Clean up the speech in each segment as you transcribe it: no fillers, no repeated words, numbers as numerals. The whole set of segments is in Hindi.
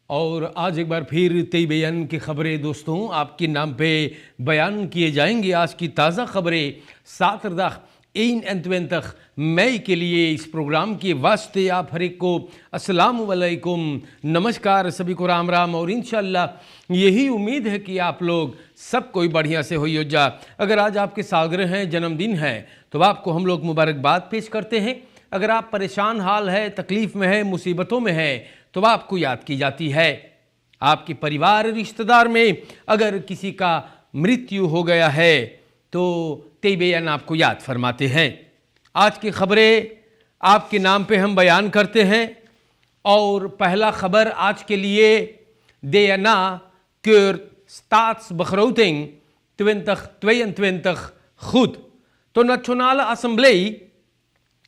और आज एक बार फिर तई बयान की खबरें दोस्तों आपके नाम पे बयान किए जाएंगे। आज की ताज़ा खबरें 7 मई के लिए इस प्रोग्राम के वास्ते आप हर एक को अस्सलाम वालेकुम, नमस्कार, सभी को राम राम। और इंशाल्लाह यही उम्मीद है कि आप लोग सब कोई बढ़िया से हो जा। अगर आज आपके सालगिरह हैं, जन्मदिन है, तो आपको हम लोग मुबारकबाद पेश करते हैं। अगर आप परेशान हाल है, तकलीफ़ में है, मुसीबतों में है, तो आपको याद की जाती है। आपके परिवार रिश्तेदार में अगर किसी का मृत्यु हो गया है तो तई बयान आपको याद फरमाते हैं। आज की खबरें आपके नाम पे हम बयान करते हैं। और पहला खबर आज के लिए देना cure स्टाट्सbegroting 2022 goed. De Nationale Assemblée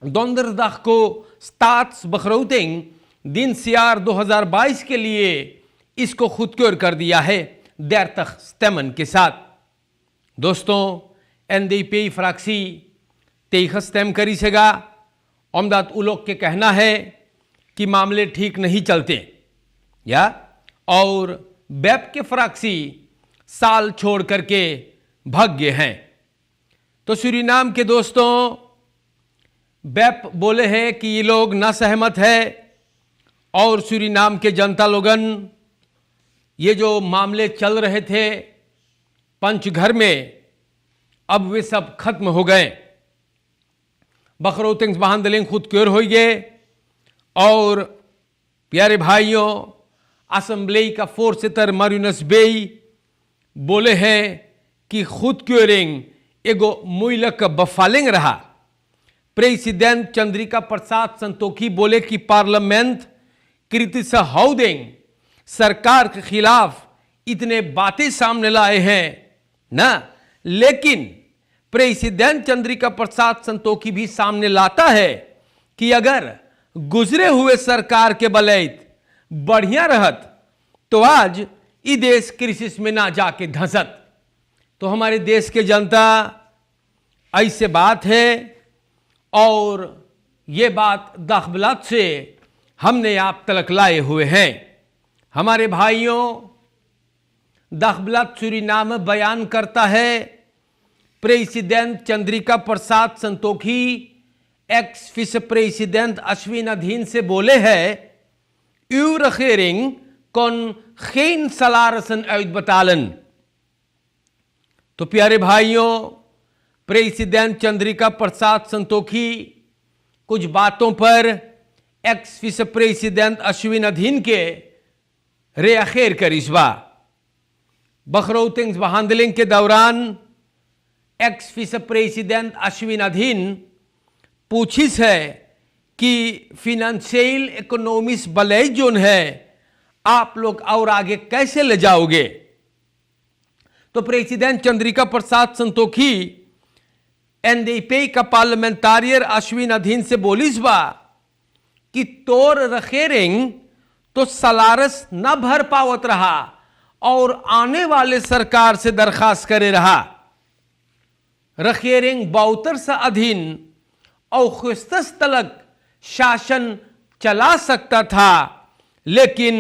donderdag को स्टाट्सbegroting दिनसियार 2022 के लिए इसको खुदक्योर कर दिया है 30 stemmen के साथ। दोस्तों NDP-fractie tegengestemd करीसेगा omdat उ लोग के कहना है कि मामले ठीक नहीं चलते या और बैप के फ्रैक्सी साल छोड़ करके भाग गए हैं। तो सूरीनाम के दोस्तों बैप बोले हैं कि ये लोग ना सहमत है और सूरीनाम के जनता लोगन ये जो मामले चल रहे थे पंचघर में अब वे सब खत्म हो गए। begrotingsbehandeling behandeling खुदक्योर हो गए। और प्यारे भाइयों असेंबली का voorzitter Marinus Bey बोले हैं कि खुदक्योरिंग एगो moeilijke bevalling रहा। प्रेसिडेंट चंद्रिका प्रसाद संतोखी बोले कि पार्लियामेंट क्रिटिक्स हाउडिंग सरकार के खिलाफ इतने बातें सामने लाए हैं ना, लेकिन प्रेसिडेंट चंद्रिका प्रसाद संतोखी भी सामने लाता है कि अगर गुजरे हुए सरकार के बलैत बढ़िया रहत तो आज ये देश क्रिसिस में ना जाके धंसत। तो हमारे देश के जनता ऐसे बात है और ये बात दखबलात से हमने आप तलक लाए हुए हैं। हमारे भाइयों दखबलात सूरीनाम बयान करता है प्रेसिडेंट चंद्रिका प्रसाद संतोखी एक्स विस प्रेसिडेंट अश्विन अधीन से बोले हैं uw regering kon geen salarissen uitbetalen। तो प्यारे भाइयों प्रेसिडेंट चंद्रिका प्रसाद संतोखी कुछ बातों पर एक्स विस प्रेसिडेंट अश्विन अधीन के रेखिर करिश्वा begrotingsbehandeling behandeling के दौरान एक्स विस प्रेसिडेंट अश्विन अधीन पूछिस है कि फिनेंशियल इकोनॉमिक्स बलैज जोन है आप लोग और आगे कैसे ले जाओगे। तो प्रेसिडेंट चंद्रिका प्रसाद संतोखी एनडीपी का पार्लियामेंटारियर अश्विन अधीन से बोलिस बा कि तोर रखेरिंग तो सलारस न भर पावत रहा और आने वाले सरकार से दरखास्त करे रहा। रखेरिंग बाउतर से अधीन और खुस्तस तलक शासन चला सकता था, लेकिन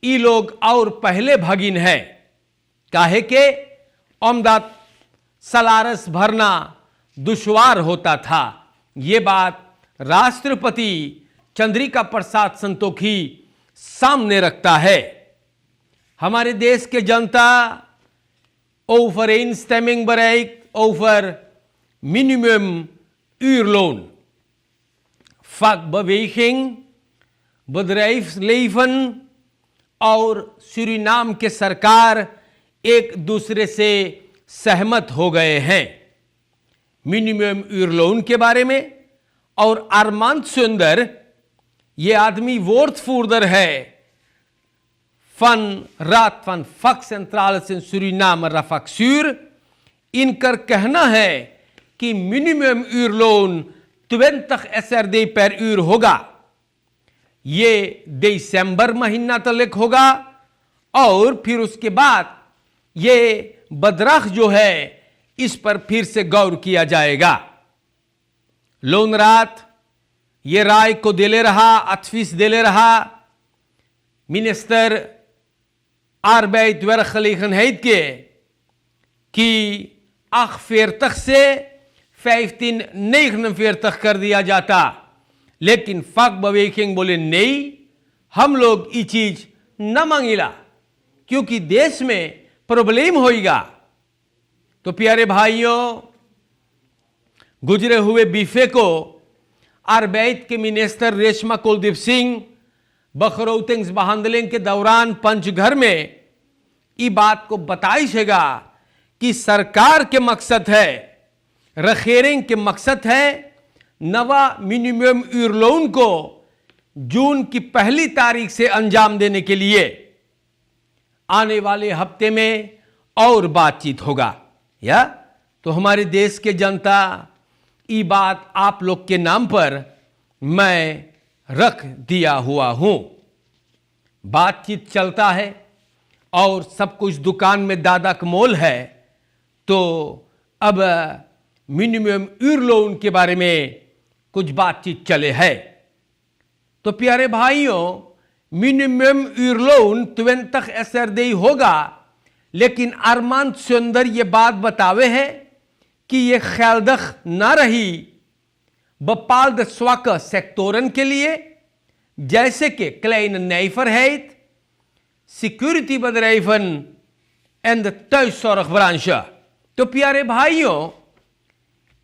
ये लोग और पहले भगिन है काहे के अमदात सलारस भरना दुश्वार होता था। ये बात राष्ट्रपति चंद्रिका प्रसाद संतोखी सामने रखता है। हमारे देश के जनता overeenstemming bereikt over minimumuurloon। vakbeweging, bedrijfsleven और सूरीनाम के सरकार एक दूसरे से सहमत हो गए हैं मिनिमम यूरलोन के बारे में। और अरमांड सुंदर ये आदमी woordvoerder है van Raad van Vakcentrales in Suriname Rafaksuur। इनकर कहना है कि मिनिमम यूरलोन 20 SRD per uur होगा। ये दिसंबर महीना तक होगा और फिर उसके बाद ये बदराख जो है इस पर फिर से गौर किया जाएगा। लोन रात ये राय को दिले रहा, अथफिस दिले रहा Minister Arbeid, Werkgelegenheid की 48 से 1549 कर दिया जाता, लेकिन vakbeweging बोले नहीं, हम लोग ये चीज न मांगिला क्योंकि देश में प्रॉब्लम होएगा। तो प्यारे भाइयों, गुजरे हुए बीफे को आर्बेट के मिनिस्टर रेशमा कुलदीप सिंह बखरौतिंग्स बहांदलिंग के दौरान पंचघर में ये बात को बताइएगा कि सरकार के मकसद है, रखेरिंग के मकसद है नवा मिनिमम यूरलोन को जून की 1 तारीख से अंजाम देने के लिए आने वाले हफ्ते में और बातचीत होगा। या तो हमारे देश के जनता, ये बात आप लोग के नाम पर मैं रख दिया हुआ हूं। बातचीत चलता है और सब कुछ दुकान में दादा का मोल है, तो अब मिनिमम यूरलोन के बारे में कुछ बातचीत चले है। तो प्यारे भाइयों, मिनिमम यूरलोन 20 एसरदेई होगा, लेकिन अरमान सुंदर ये बात बतावे है कि ये ख्यालदख ना रही बपाल स्वाक सेक्टोरन के लिए, जैसे कि क्लेन नैफरheid, security bedrijven en de thuiszorgbranche। तो प्यारे भाइयों,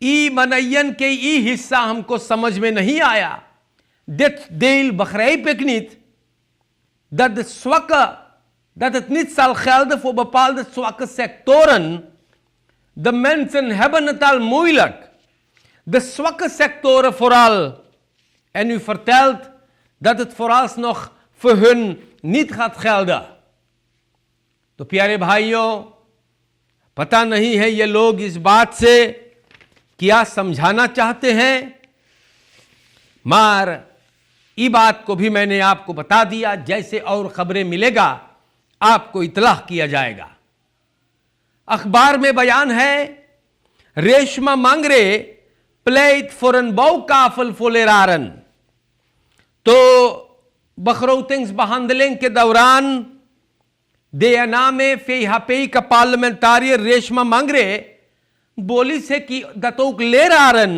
ई मनयन के ई हिस्सा हमको समझ में नहीं आया। Dit deel begrijp ik niet, dat het niet zal gelden voor bepaalde zwakke sectoren. De mensen hebben het al moeilijk. De zwakke sectoren vooral. En u vertelt dat het vooralsnog voor hun niet gaat gelden। तो प्यारे भाइयों, पता नहीं है ये लोग इस बात से क्या समझाना चाहते हैं, मार ये बात को भी मैंने आपको बता दिया। जैसे और खबरें मिलेगा आपको इतलाह किया जाएगा। अखबार में बयान है, रेशमा मांगरे प्लेट फॉर een bouwkavel voor leraren। तो बखरौतिंग्स behandeling के दौरान DNA में VHP का पार्लियामेंटारियर रेशमा मांगरे बोली से कि dat ook leraren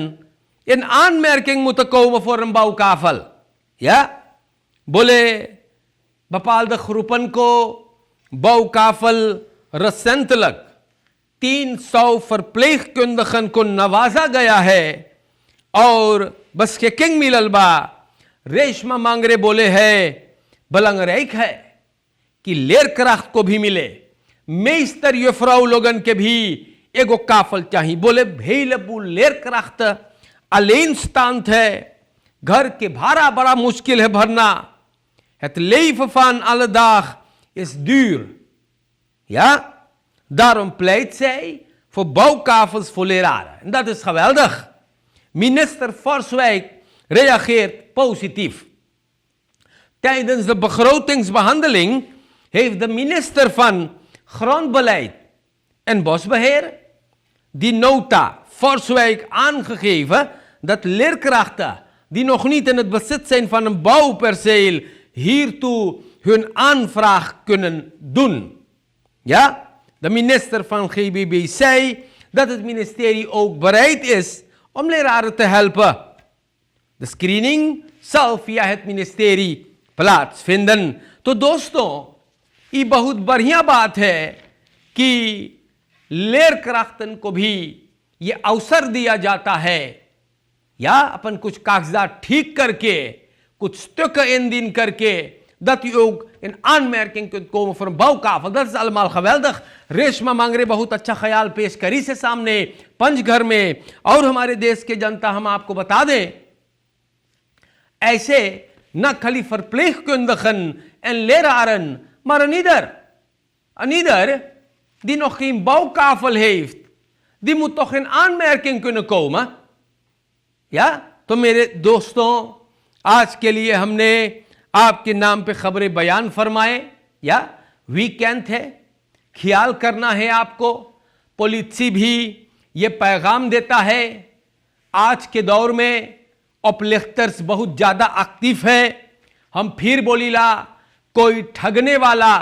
in aanmerking moeten komen voor een bouwkavel। Ja, बोले bepaalde groepen को bouwkavel recentelijk 300 verpleegkundigen को नवाजा गया है और beschikking मिलल बा। रेशमा मांगरे बोले है belangrijk है कि लेरक्राफ्ट को भी मिले, मेस्टर युफ्राउ लोगन के भी एगो काफल चाहिए। बोले भेलबू लेरक्राफ्ट alleenstaand है, घर के भाड़ा बड़ा मुश्किल है भरना। Het leven van alle dag is duur। Ja, daarom pleit zij voor bouwkavels voor leraren। En dat is geweldig। Minister Forswijk reageert positief। Tijdens de begrotingsbehandeling heeft de minister van Grondbeleid en Bosbeheer die nota Forswijk aangegeven dat leerkrachten die nog niet in het bezit zijn van een bouwperceel hiertoe hun aanvraag kunnen doen. Ja, de minister van GBB zei dat het ministerie ook bereid is om leraren te helpen। De screening zal via het ministerie plaatsvinden। तो दोस्तों, ये बहुत बढ़िया बात है कि लेरक्राफ्टन को भी ये अवसर दिया जाता है, या अपन कुछ कागजात ठीक करके, कुछ stukken indien करके, dat u ook in aanmerking kunt komen voor een bouwkavel। Dat is allemaal geweldig। Reshma मांगरे बहुत अच्छा ख्याल पेश करी से सामने पंचघर में। और हमारे देश के जनता, हम आपको बता दें, ऐसे न खाली verpleegkundigen en leraren, maar een ieder die nog geen bouwkavel heeft, die moet toch in aanmerking kunnen komen। या तो मेरे दोस्तों, आज के लिए हमने आपके नाम पे खबरें बयान फरमाए। या वीकेंड है, ख्याल करना है आपको। पॉलिसी भी ये पैगाम देता है, आज के दौर में ऑपलेक्टर्स बहुत ज़्यादा एक्टिव है। हम फिर बोलीला, कोई ठगने वाला,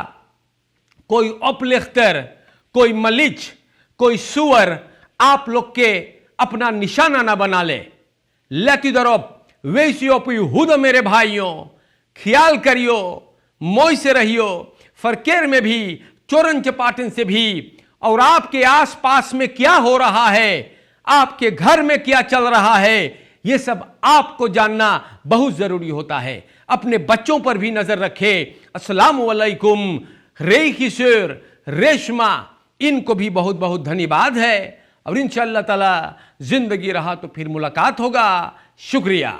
कोई अपलिख्तर, कोई मलिच, कोई सुअर आप लोग के अपना निशाना ना बना ले। लेती दरब वेसियोपी हुद मेरे भाइयों, ख्याल करियो, मोय से रहियो, फरकेर में भी, चोरन चपाटन से भी, और आपके आसपास में क्या हो रहा है, आपके घर में क्या चल रहा है, यह सब आपको जानना बहुत जरूरी होता है। अपने बच्चों पर भी नजर रखे। अस्सलामु अलैकुम। रेखिसर, रेशमा, इनको भी बहुत बहुत धन्यवाद है, और इंशाअल्लाह ताला जिंदगी रहा तो फिर मुलाकात होगा। शुक्रिया।